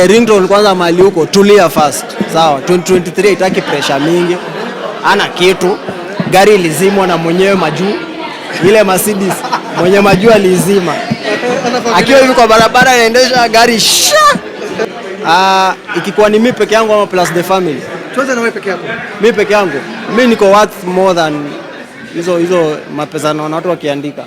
Ringtone kwanza mali huko tulia first. Sawa, 2023 itaki pressure mingi. Ana kitu. Gari lizimwa na mwenyewe majuu. Ile Mercedes mwenye majuu alizima. Akiwa hivi kwa barabara anaendesha gari ikikuwa ni mimi peke yangu ama plus the family. Tuanze na wewe peke yako. Mimi peke yangu. Mimi niko worth more than hizo mapesa na watu wakiandika.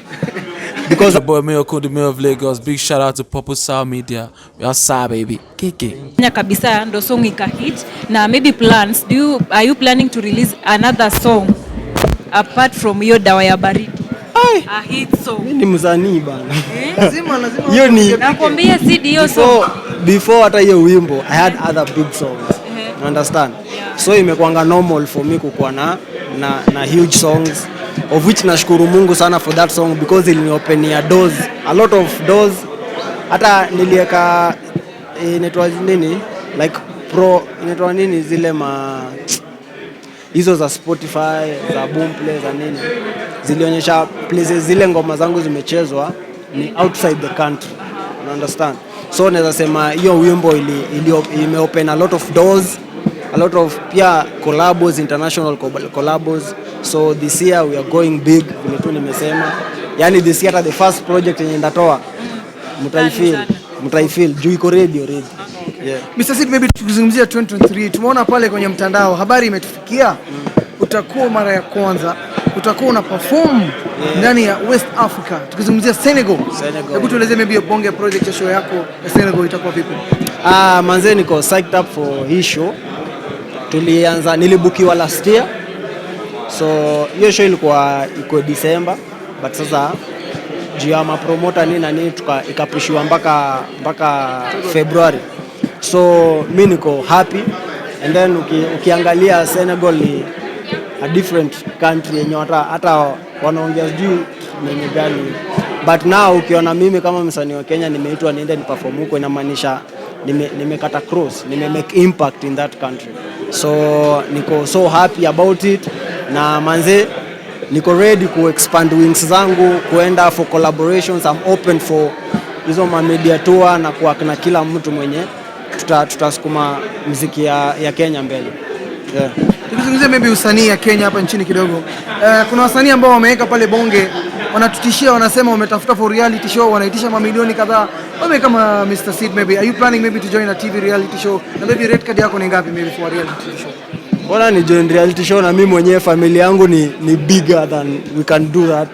Because the boy Apoko, the mayor of Lagos, big shout out to Purple Sound Media. We are sad, baby. Kiki. Kabisa ndo song ika hit na maybe plans. Are you planning to release another song apart from hiyo dawa ya baridi? A hit song. Mimi ni msanii bana. Lazima. Hiyo ni nakwambia CD hiyo song. Before hata hiyo wimbo I had other big songs. You understand? Yeah. So imekuanga normal for me kukuwa na huge songs, of which nashukuru Mungu sana for that song because iliniopenia doors, a lot of doors. Hata nilieka inaitwa nini like pro inaitwa nini zile hizo za Spotify za Boomplay za nini zilionyesha places zile ngoma zangu zimechezwa ni outside the country. You understand? So naweza sema hiyo wimbo imeopen a lot of doors, a lot of pia collabs, international collabs. So this year we are going big, vile tu nimesema. Yani this year the first project yenye ndatoa mtaifeel juu iko ready already. Yeah. Mr. Sid, maybe tukizungumzia 2023 tumeona pale kwenye mtandao habari imetufikia utakuwa mara ya kwanza utakuwa una perform ndani ya West Africa. Tukizungumzia Senegal. Hebu tueleze maybe bonge project ya show yako ya Senegal itakuwa vipi? Manze niko psyched up for hii show. Nilibukiwa last year. So hiyo show ilikuwa iko December, but sasa juu ya promoter nini ikapushiwa mpaka February. So mimi niko happy, and then ukiangalia Senegal ni a different country yenye hata wanaongea juu nini gani, but now ukiona mimi kama msanii wa Kenya nimeitwa niende ni perform huko, inamaanisha nimekata cross, make impact in that country. So niko so happy about it, na manze niko ready ku expand wings zangu kuenda for collaborations. I'm open for hizo media tour na kuakna kila mtu mwenye tutasukuma muziki ya Kenya mbele. Yeah. Tukizungumzia maybe usanii ya Kenya hapa nchini kidogo. Kuna wasanii ambao wameweka pale bonge, wanatutishia, wanasema wametafuta for reality show, wanaitisha mamilioni kadhaa. Wewe kama Mr. Sid, maybe are you planning maybe to join a TV reality show? Na maybe rate card yako ni ngapi maybe for a reality show? Bora ni join reality show na mimi mwenyewe familia yangu ni bigger than we can do that.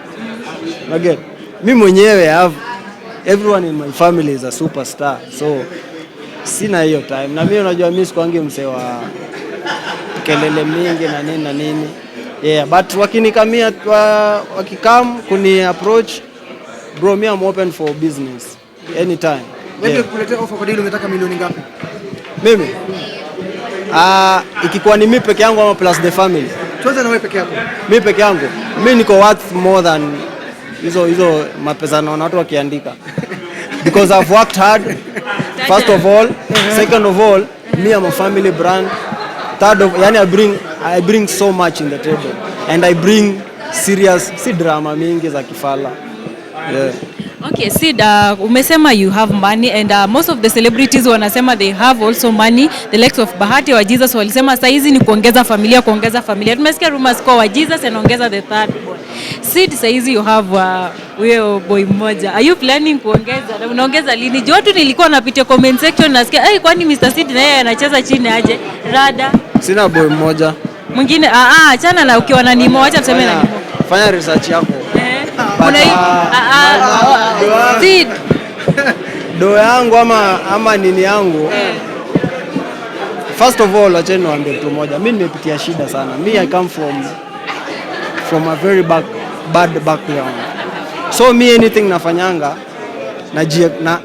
Again, mimi mwenyewe everyone in my family is a superstar. So sina hiyo time. Na mimi unajua mimi sikuangi msee wa kelele mingi na nini. Yeah, but wakinikamia wakikam kuni approach, bro, me I'm open for business anytime. Wewe kuletea offer kwa deal ungetaka milioni ngapi? Mimi ikikuwa ni mimi peke yangu ama plus the family. Tuanze na wewe peke yako. Mimi peke yangu. Mimi niko worth more than hizo mapesa na watu wakiandika. Because I've worked hard. First of all, second of all, me I'm a family brand. Third of, yani I bring so much in the table, and I bring serious drama mingi za kifala. Yeah. Okay, Sid, umesema you have money, and most of the celebrities wanasema they have also money. The likes of Bahati wa Jesus walisema saizi ni kuongeza familia. Tumesikia rumors kwa Jesus anaongeza the third boy. Sid, saizi you have huyo boy mmoja. Are you planning kuongeza? Na unaongeza lini? Jotu nilikuwa napitia comment section nasikia kwani Mr. Sid na yeye anacheza chini aje? Rada. Sina boy mmoja. Mwingine achana na ukiwa na Nimo, acha tuseme na Nimo. Fanya research yako. Kuna Sid do yangu ama nini yangu. First of all, acha niwaambie kitu moja. Mimi nimepitia shida sana. I come from a very bad background. So me anything nafanyanga na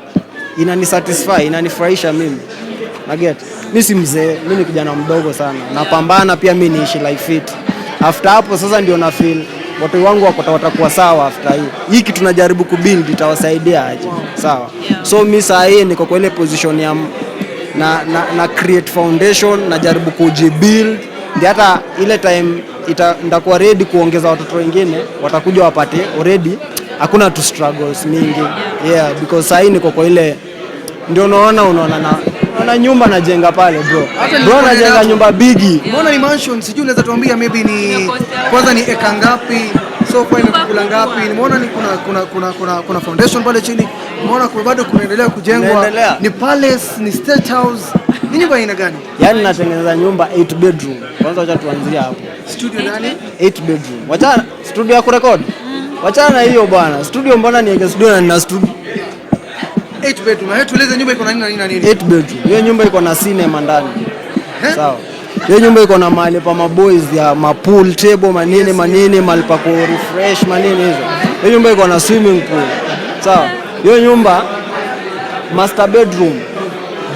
inanisatisfy, inanifurahisha mimi. Na get. Mimi si mzee, mimi ni kijana mdogo sana. Napambana pia mimi niishi life fit. After hapo sasa ndio na feel watu wangu watakuwa sawa after hii. Hii kitu tunajaribu kubuild itawasaidia aje. Sawa. So mimi saa hii niko kwa ile position ya na create foundation, najaribu kujibuild. Ndio hata ile time nitakuwa ready kuongeza watoto wengine, watakuja wapate already hakuna tu struggles mingi. Yeah, because saa hii niko kwa ile ndio unaona Kuna nyumba najenga pale bro. Bro najenga nyumba bigi. Mbona ni mansion? Sijui unaweza tuambia maybe ni kwanza ni eka ngapi? Sofa imekula ngapi? Nimeona ni kuna foundation pale chini. Nimeona bado kunaendelea kujengwa. Ni palace, ni state house. Ni nyumba aina gani? Yaani natengeneza nyumba 8 bedroom. Kwanza acha tuanzie hapo. Studio nani? 8 bedroom. Wacha studio ya kurekod. Wachana na hiyo bwana. Studio mbona niweke studio na nina studio 8 bedroom. Na tueleze nyumba iko na nini na nini? 8 bedroom. Hiyo nyumba iko na cinema ndani. Sawa. Hiyo nyumba iko na mahali pa maboys ya pool table manini mahali pa ku refresh manini hizo. Hiyo nyumba iko na swimming pool. Sawa. Hiyo nyumba master bedroom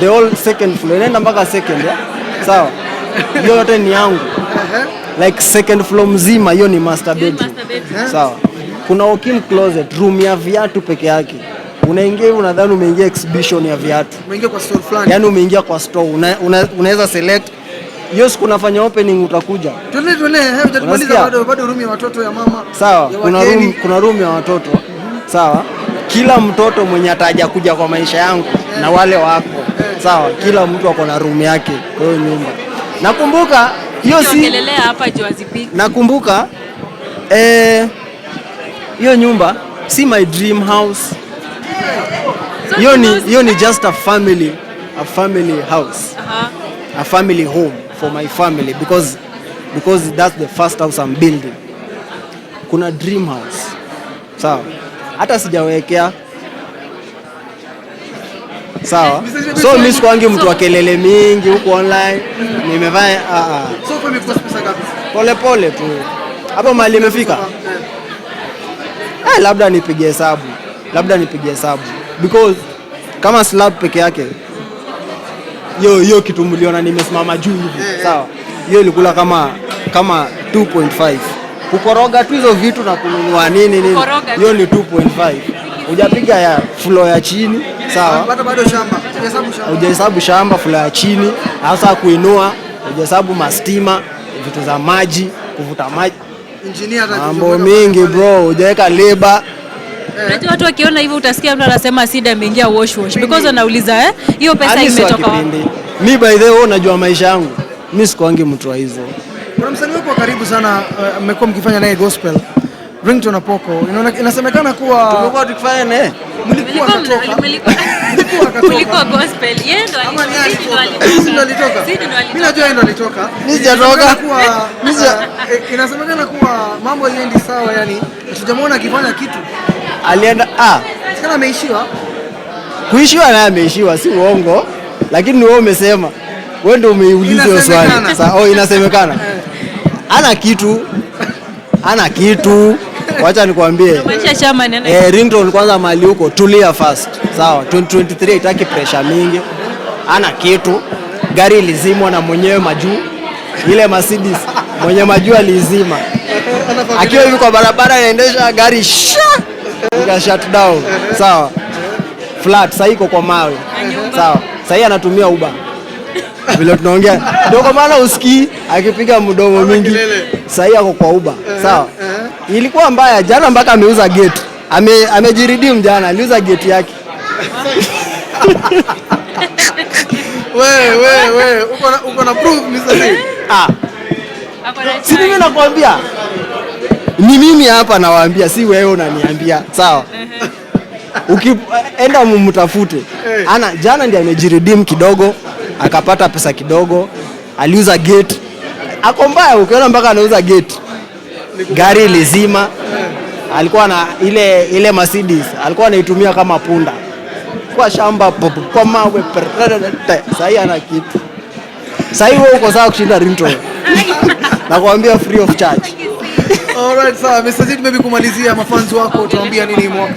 the whole second floor inaenda mpaka second ya. Sawa. Hiyo yote ni yangu. Like second floor mzima hiyo ni master bedroom. Sawa. Kuna walk-in closet, room ya viatu peke yake. Unaingia hivi unadhani umeingia exhibition ya viatu. Umeingia kwa store fulani. Yaani umeingia kwa store. Unaweza select. Hiyo siku unafanya opening utakuja. Tuende, hujamaliza bado room ya watoto ya mama. Sawa. Kuna room ya watoto. Sawa. Kila mtoto mwenye ataja kuja kwa maisha yangu na wale wako. Sawa. Kila mtu ako na room yake kwa hiyo nyumba. Nakumbuka hiyo ongelelea hapa Joazipiki. Nakumbuka hiyo nyumba si my dream house. Hiyo ni just a family house. A family home for my family because that's the first house I'm building. Kuna dream house. Sawa. Hata sijawekea. Sawa. So mimi sikwangi mtu wa kelele mingi huko online. Nimevaa So kwa mimi pesa ngapi? Pole tu. Hapo mahali imefika. Labda nipige hesabu. Because kama slab peke yake hiyo kitu mliona nimesimama juu hivi. Sawa. Hiyo ilikula kama 2.5. Kukoroga tu hizo vitu na kununua nini. Hiyo ni 2.5. Hujapiga ya floor ya chini. Sawa. Bado shamba. Hujahesabu shamba floor ya chini. Hasa kuinua, hujahesabu mastima, vitu za maji, kuvuta maji. Engineer mambo mingi bro, hujaweka labor. Unajua watu wakiona hivyo utasikia mtu anasema Sida ameingia wash because anauliza hiyo pesa imetoka wapi? Mimi by the way unajua maisha yangu. Mimi sikuangi mtu wa hizo. Kuna msanii wako karibu sana mmekuwa mkifanya naye gospel. Ringtone Apoko. Inasemekana kuwa tumekuwa tukifanya naye. Mlikuwa gospel. Yeye ndo alitoka. Mimi najua yeye ndo alitoka. Mimi sijatoka. Inasemekana kuwa mambo hayendi sawa, yani tujamwona akifanya kitu. Alienda Sikana ameishiwa. Kuishiwa naye ameishiwa, si uongo. Lakini wewe umesema. Wewe ndio umeuliza hiyo swali. Sasa inasemekana. Ana kitu. Wacha nikwambie. Ringtone kwanza mali huko tulia first. Sawa, 2023 itaki pressure mingi. Ana kitu. Gari ilizimwa na mwenyewe majuu. Ile Mercedes mwenye majuu alizima. Akiwa yuko kwa barabara anaendesha gari ika shut down. Sawa. Flat sasa iko kwa mawe. Sawa. Sasa anatumia Uber. Vile tunaongea. Ndio kwa maana usikii akipiga mdomo mingi. Sasa yako kwa Uber. Sawa. Ilikuwa mbaya jana mpaka ameuza gate. Amejiredeem jana, aliuza gate yake. Wewe uko na proof Mr. Si mimi nakwambia. Ni mimi hapa nawaambia, si wewe unaniambia. Sawa. Ukienda mumtafute. Jana ndiye amejiredeem kidogo, akapata pesa kidogo, aliuza gate. Ako mbaya ukiona mpaka anauza gate. Gari lizima. Alikuwa na ile Mercedes, alikuwa anaitumia kama punda. Kwa shamba kwa mawe. Sasa ana kitu. Sasa wewe uko sawa kushinda Ringtone. Nakwambia free of charge. Alright, sawa. Mr. Zid, maybe kumalizia mafans wako utawaambia nini mwaka?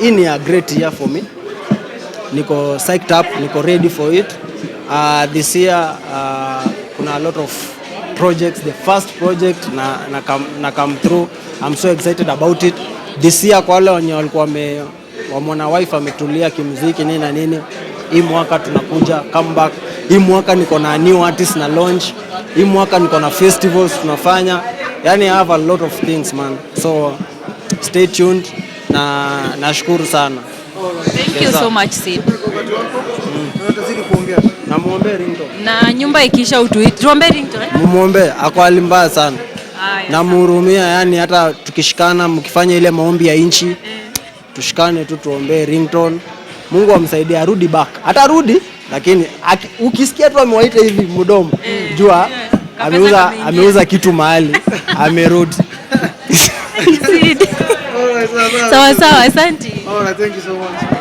Hii ni a great year for me. Niko psyched up, niko ready for it. This year kuna a lot of projects. The first project na come through. I'm so excited about it. This year kwa wale wenye walikuwa wamona wife ametulia kimuziki nini na nini. Hii mwaka tunakuja comeback. Hii mwaka niko na new artists na launch. Hii mwaka niko na festivals tunafanya. Yani I have a lot of things man. So stay tuned na nashukuru sana. Thank you so much Sid. utazidi kuongea. Na muombe Ringtone. Na nyumba ikisha utuite. Tuombe Ringtone. Muombe, ako hali mbaya sana. Na muhurumia, yani hata tukishikana mkifanya ile maombi ya inchi, tushikane tu tuombe Ringtone. Mungu amsaidie arudi back. Atarudi lakini ukisikia tu amewaita hivi mdomo, jua ameuza kitu mahali, amerudi. Sawa sawa, asante. All right, thank you so much.